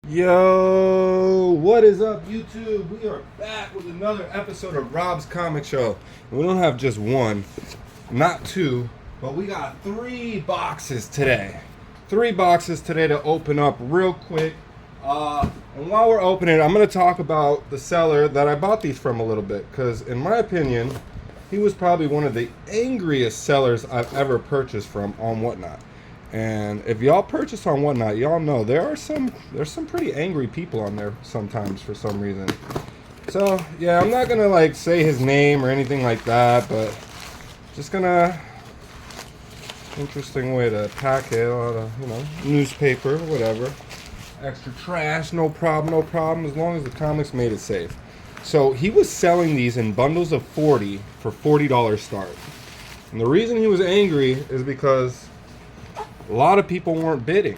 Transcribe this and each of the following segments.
Yo, what is up, YouTube? We are back with another episode of Rob's Comic Show. We don't have just one, not two, but we got three boxes today. Three boxes today to open up real quick. And while we're opening, I'm going to talk about the seller that I bought these from a little bit, because in my opinion, he was probably one of the angriest sellers I've ever purchased from on Whatnot. And if y'all purchase on Whatnot, y'all know there's some pretty angry people on there sometimes for some reason. So yeah, I'm not gonna like say his name or anything like that, but just gonna interesting way to pack it, a lot of newspaper, whatever, extra trash, no problem, no problem, as long as the comics made it safe. So he was selling these in bundles of 40 for $40 start, and the reason he was angry is because a lot of people weren't bidding.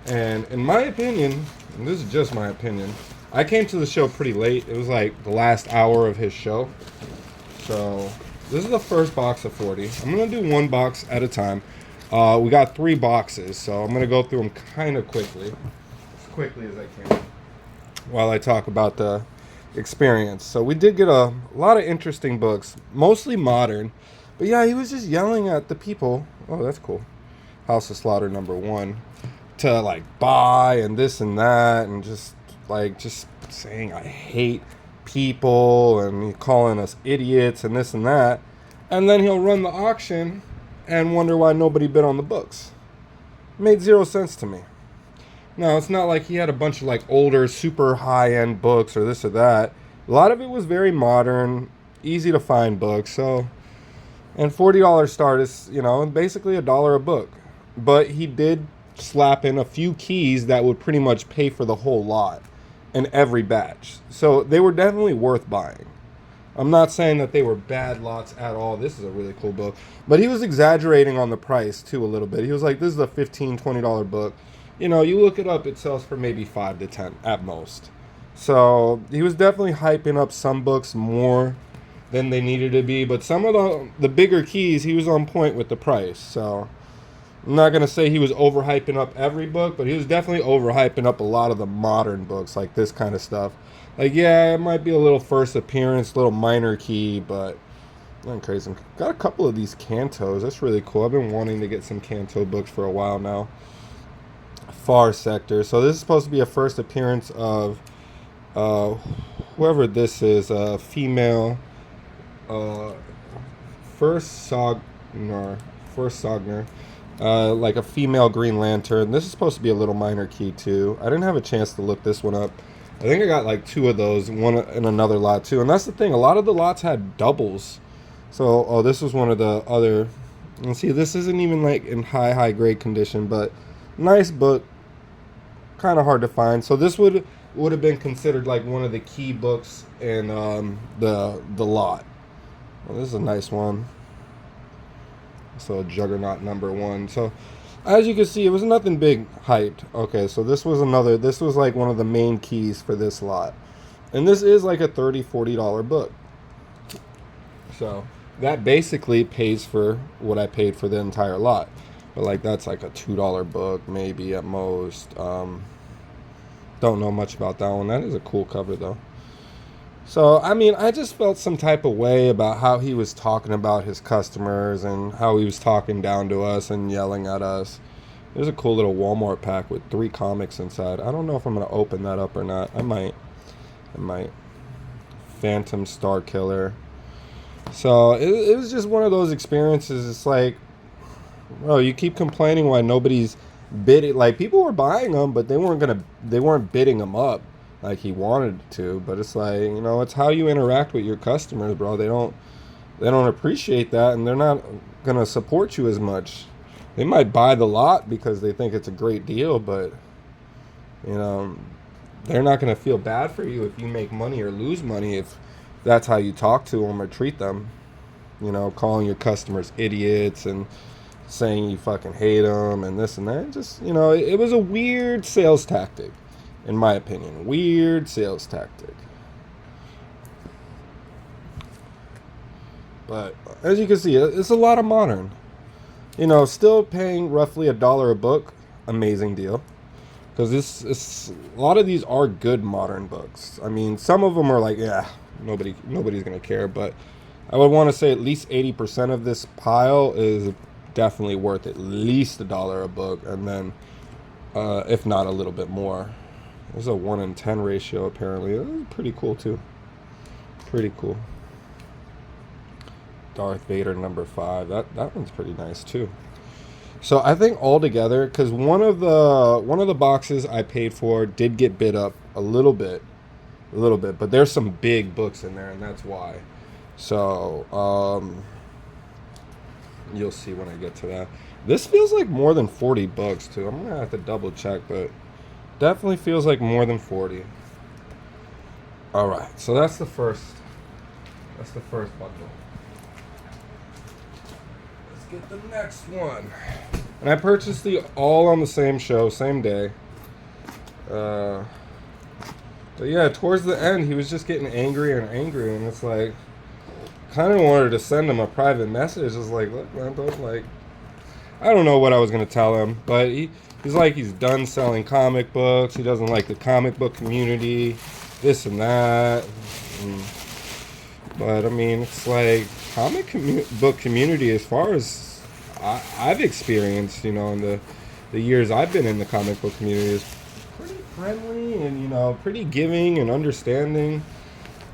And in my opinion, and this is just my opinion, I came to the show pretty late. It was like the last hour of his show. So this is the first box of 40. I'm going to do one box at a time. We got three boxes, so I'm going to go through them kind of quickly. As quickly as I can. While I talk about the experience. So we did get a lot of interesting books, mostly modern. But yeah, he was just yelling at the people. Oh, that's cool. House of Slaughter #1 to like buy and this and that, and just saying I hate people and calling us idiots and this and that, and then he'll run the auction and wonder why nobody bid on the books. It made zero sense to me. No, it's not like he had a bunch of like older super high-end books or this or that. A lot of it was very modern, easy to find books. So, and $40 start is basically $1 a book. But he did slap in a few keys that would pretty much pay for the whole lot in every batch. So they were definitely worth buying. I'm not saying that they were bad lots at all. This is a really cool book. But he was exaggerating on the price too a little bit. He was like, this is a $15, $20 book. You look it up, it sells for maybe 5 to 10 at most. So he was definitely hyping up some books more than they needed to be. But some of the bigger keys, he was on point with the price. So I'm not going to say he was overhyping up every book, but he was definitely overhyping up a lot of the modern books, like this kind of stuff. Like, yeah, it might be a little first appearance, little minor key, but nothing crazy. Got a couple of these Cantos. That's really cool. I've been wanting to get some Canto books for a while now. Far Sector. So this is supposed to be a first appearance of whoever this is, female, first Sogner. Like a female Green Lantern. This is supposed to be a little minor key too. I didn't have a chance to look this one up. I think I got like 2 of those, one in another lot too. And that's the thing, a lot of the lots had doubles. So, this was one of the other. And see, this isn't even like in high grade condition, but nice book. Kind of hard to find. So this would have been considered like one of the key books in the lot. Well, this is a nice one. So Juggernaut #1. So as you can see, it was nothing big hyped. Okay, so this was like one of the main keys for this lot. And this is like a $30, $40 book. So that basically pays for what I paid for the entire lot. But like that's like a $2 book maybe at most. Don't know much about that one. That is a cool cover though. So, I mean, I just felt some type of way about how he was talking about his customers and how he was talking down to us and yelling at us. There's a cool little Walmart pack with 3 comics inside. I don't know if I'm going to open that up or not. I might. Phantom Star Killer. So, it was just one of those experiences. It's like, bro, you keep complaining why nobody's bidding. Like, people were buying them, but they weren't bidding them up like he wanted to. But it's like, it's how you interact with your customers, bro. They don't appreciate that, and they're not gonna support you as much. They might buy the lot because they think it's a great deal, but they're not gonna feel bad for you if you make money or lose money if that's how you talk to them or treat them. Calling your customers idiots and saying you fucking hate them and this and that. Just it was a weird sales tactic. In my opinion, weird sales tactic. But as you can see, it's a lot of modern. Still paying roughly $1 a book. Amazing deal. because a lot of these are good modern books. I mean, some of them are like, yeah, nobody's gonna care, but I would want to say at least 80% of this pile is definitely worth at least $1 a book, and then if not a little bit more. There's a 1 in 10 ratio apparently. Pretty cool too. Pretty cool. Darth Vader #5. That one's pretty nice too. So I think altogether, because one of the boxes I paid for did get bid up a little bit, but there's some big books in there, and that's why. So you'll see when I get to that. This feels like more than 40 bucks too. I'm gonna have to double check, but definitely feels like more than 40. All right, so that's the first bundle. Let's get the next one. And I purchased the all on the same show, same day. But yeah, towards the end, he was just getting angrier and angrier, and it's like, kind of wanted to send him a private message. It's like, look, man, don't like. I don't know what I was gonna tell him, but he's like, he's done selling comic books. He doesn't like the comic book community, this and that. But I mean, it's like book community, as far as I've experienced, in the years I've been in the comic book community, is pretty friendly and pretty giving and understanding.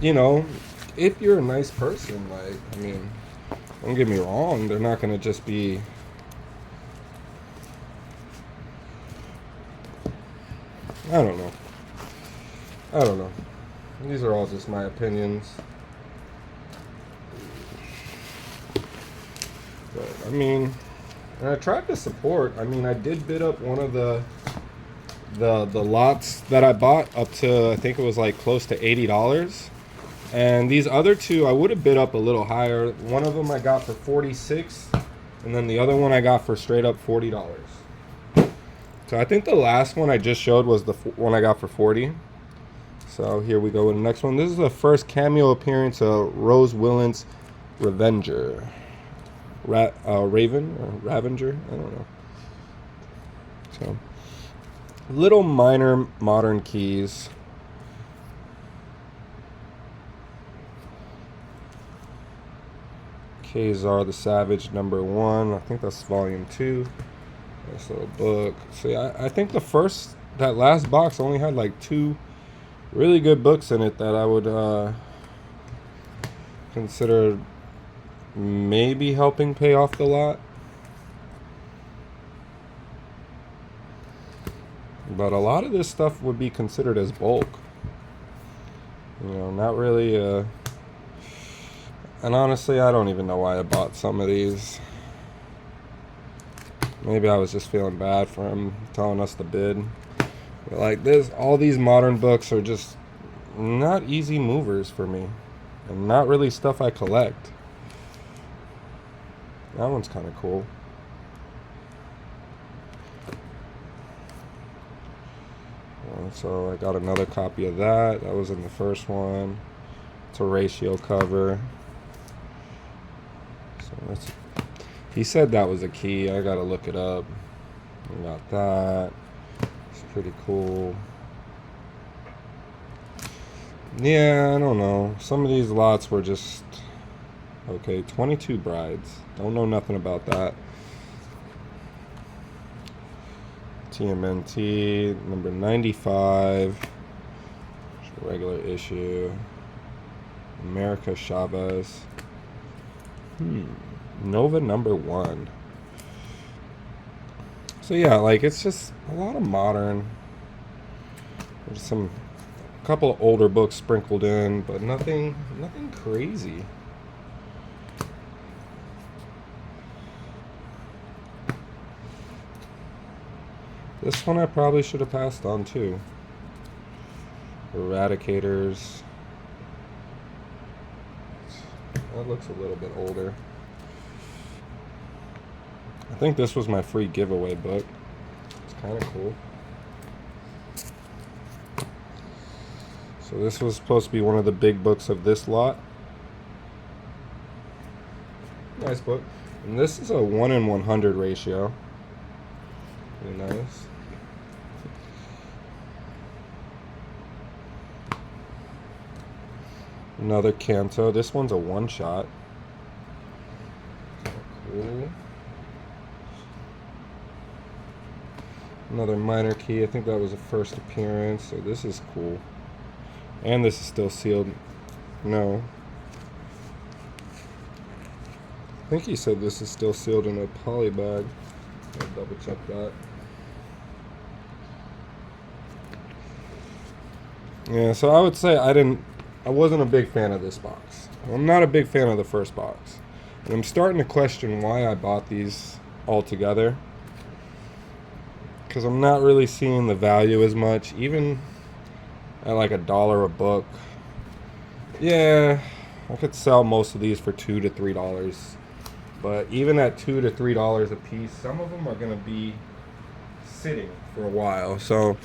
If you're a nice person, like, I mean, don't get me wrong, they're not gonna just be. I don't know. These are all just my opinions. But, I mean, and I tried to support. I mean, I did bid up one of the lots that I bought up to, I think it was like close to $80. And these other two, I would have bid up a little higher. One of them I got for $46, and then the other one I got for straight up $40. So I think the last one I just showed was the one I got for $40. So here we go with the next one. This is the first cameo appearance of Rose Willens Revenger. Raven or Ravenger? I don't know. So, little minor modern keys. Kazar the Savage #1. I think that's volume 2. Nice little book. So yeah, I think that last box only had like 2 really good books in it that I would consider maybe helping pay off the lot. But a lot of this stuff would be considered as bulk. Not really. And honestly, I don't even know why I bought some of these. Maybe I was just feeling bad for him telling us to bid. But like this, all these modern books are just not easy movers for me, and not really stuff I collect. That one's kind of cool. So I got another copy of that. That was in the first one. It's a ratio cover. So he said that was a key. I gotta look it up. We got that. It's pretty cool. Yeah, I don't know. Some of these lots were just okay. 22 Brides. Don't know nothing about that. TMNT #95. Regular issue. America Chavez. Nova #1. So yeah, like, it's just a lot of modern. There's a couple of older books sprinkled in, but nothing crazy. This one I probably should have passed on too. Eradicators. That looks a little bit older. I think this was my free giveaway book. It's kind of cool. So this was supposed to be one of the big books of this lot. Nice book. And this is a 1 in 100 ratio. Pretty nice. Another Kanto. This one's a one-shot. Cool. Another minor key. I think that was a first appearance. So this is cool. And this is still sealed. No. I think he said this is still sealed in a poly bag. I'll double check that. Yeah, so I would say I wasn't a big fan of this box. I'm not a big fan of the first box. And I'm starting to question why I bought these all together. Because I'm not really seeing the value as much, even at like $1 a book. Yeah, I could sell most of these for $2 to $3. But even at $2 to $3 a piece, some of them are going to be sitting for a while. So,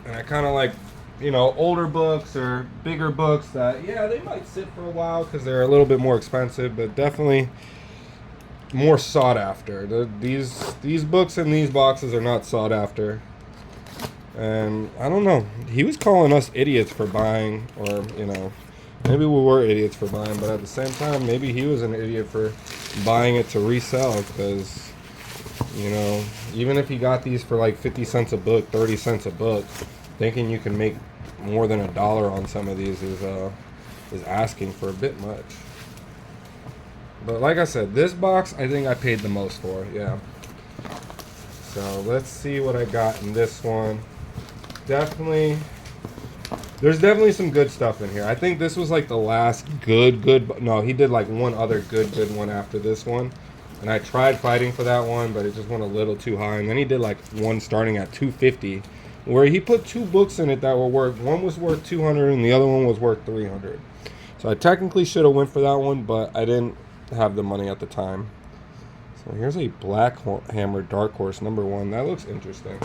and I kind of like, older books or bigger books that, yeah, they might sit for a while because they're a little bit more expensive, but definitely more sought after. These books in these boxes are not sought after. And I don't know. He was calling us idiots for buying, or, maybe we were idiots for buying, but at the same time, maybe he was an idiot for buying it to resell because, even if he got these for like 50 cents a book, 30 cents a book, thinking you can make more than $1 on some of these is asking for a bit much. But like I said, this box I think I paid the most for, yeah. So let's see what I got in this one. There's definitely some good stuff in here. I think this was like the last good. No, he did like one other good one after this one. And I tried fighting for that one, but it just went a little too high. And then he did like one starting at $250, where he put two books in it that were worth, one was worth $200 and the other one was worth $300. So I technically should have went for that one, but I didn't have the money at the time. So here's a Black Hammer Dark Horse #1. That looks interesting.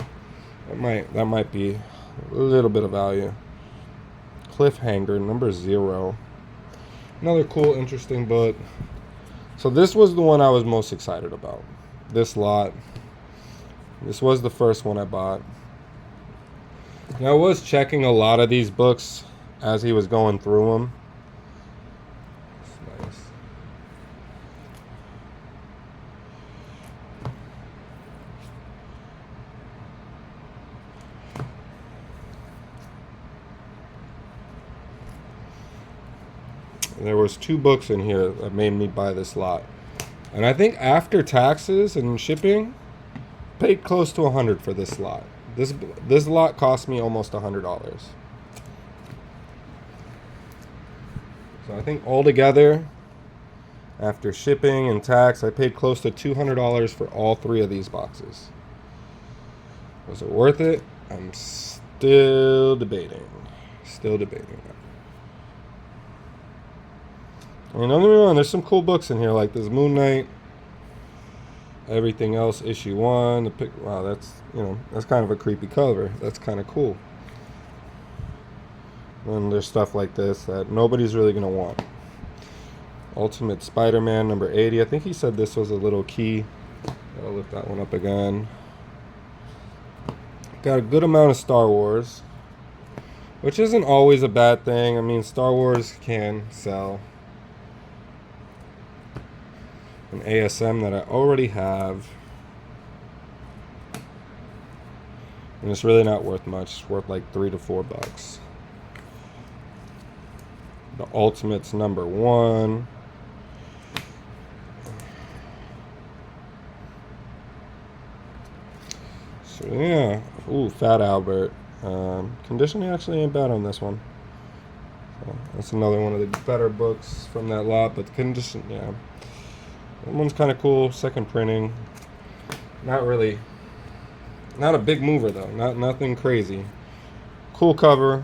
That might be a little bit of value. Cliffhanger #0. Another cool, interesting book. So this was the one I was most excited about. This lot. This was the first one I bought. And I was checking a lot of these books as he was going through them. It's nice. There was 2 books in here that made me buy this lot. And I think after taxes and shipping, paid close to $100 for this lot. This lot cost me almost $100. So I think altogether, after shipping and tax, I paid close to $200 for all 3 of these boxes. Was it worth it? I'm still debating. I mean, don't get me wrong, there's some cool books in here, like this Moon Knight, Everything Else, issue 1. Wow, that's kind of a creepy cover. That's kind of cool. And there's stuff like this that nobody's really going to want. Ultimate Spider-Man #80. I think he said this was a little key. I'll lift that one up again. Got a good amount of Star Wars, which isn't always a bad thing. I mean, Star Wars can sell. An ASM that I already have. And it's really not worth much. It's worth like $3 to $4. The Ultimates #1. So yeah. Ooh, Fat Albert. Conditioning actually ain't bad on this one. So that's another one of the better books from that lot, but the condition, yeah. That one's kind of cool. Second printing. Not a big mover though. Nothing crazy. Cool cover.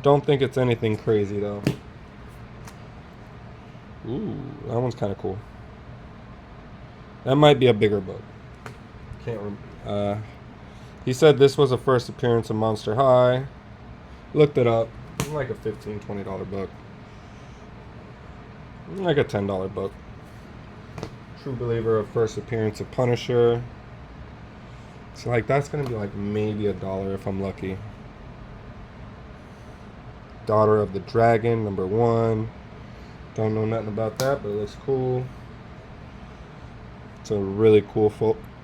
Don't think it's anything crazy though. Ooh, that one's kind of cool. That might be a bigger book. Can't remember. He said this was a first appearance of Monster High. Looked it up. Like a $15, $20 book. Like a $10 book. True Believer, a first appearance of Punisher. So like that's gonna be like maybe $1 if I'm lucky. Daughter of the Dragon, #1. Don't know nothing about that, but it looks cool. It's a really cool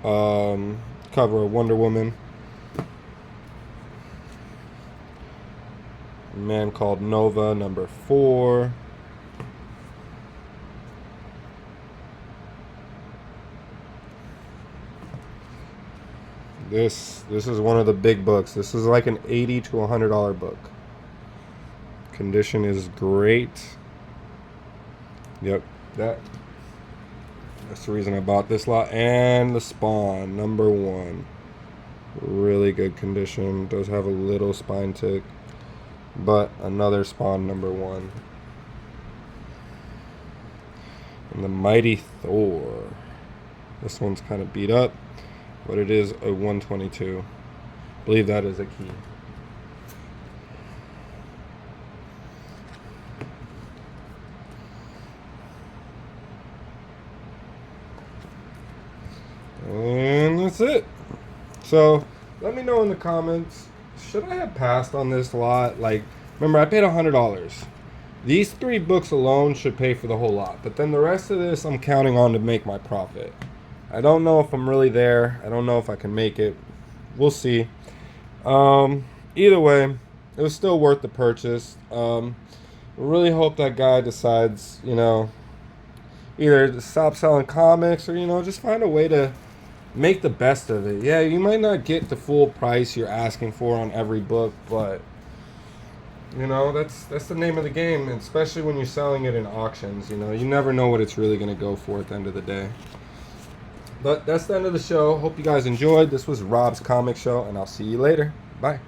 cover of Wonder Woman. A Man Called Nova, #4. This is one of the big books. This is like an $80 to $100 book. Condition is great. Yep, that's the reason I bought this lot. And the Spawn, #1. Really good condition. Does have a little spine tick, but another Spawn, #1. And the Mighty Thor. This one's kind of beat up, but it is a 122. I believe that is a key. And that's it. So let me know in the comments, should I have passed on this lot? Like, remember, I paid $100. These 3 books alone should pay for the whole lot, but then the rest of this I'm counting on to make my profit. I don't know if I'm really there. I don't know if I can make it. We'll see. Either way, it was still worth the purchase. Really hope that guy decides, either to stop selling comics or, just find a way to make the best of it. Yeah, you might not get the full price you're asking for on every book, but that's the name of the game, especially when you're selling it in auctions. You never know what it's really going to go for at the end of the day. But that's the end of the show. Hope you guys enjoyed. This was Rob's Comic Show, and I'll see you later. Bye.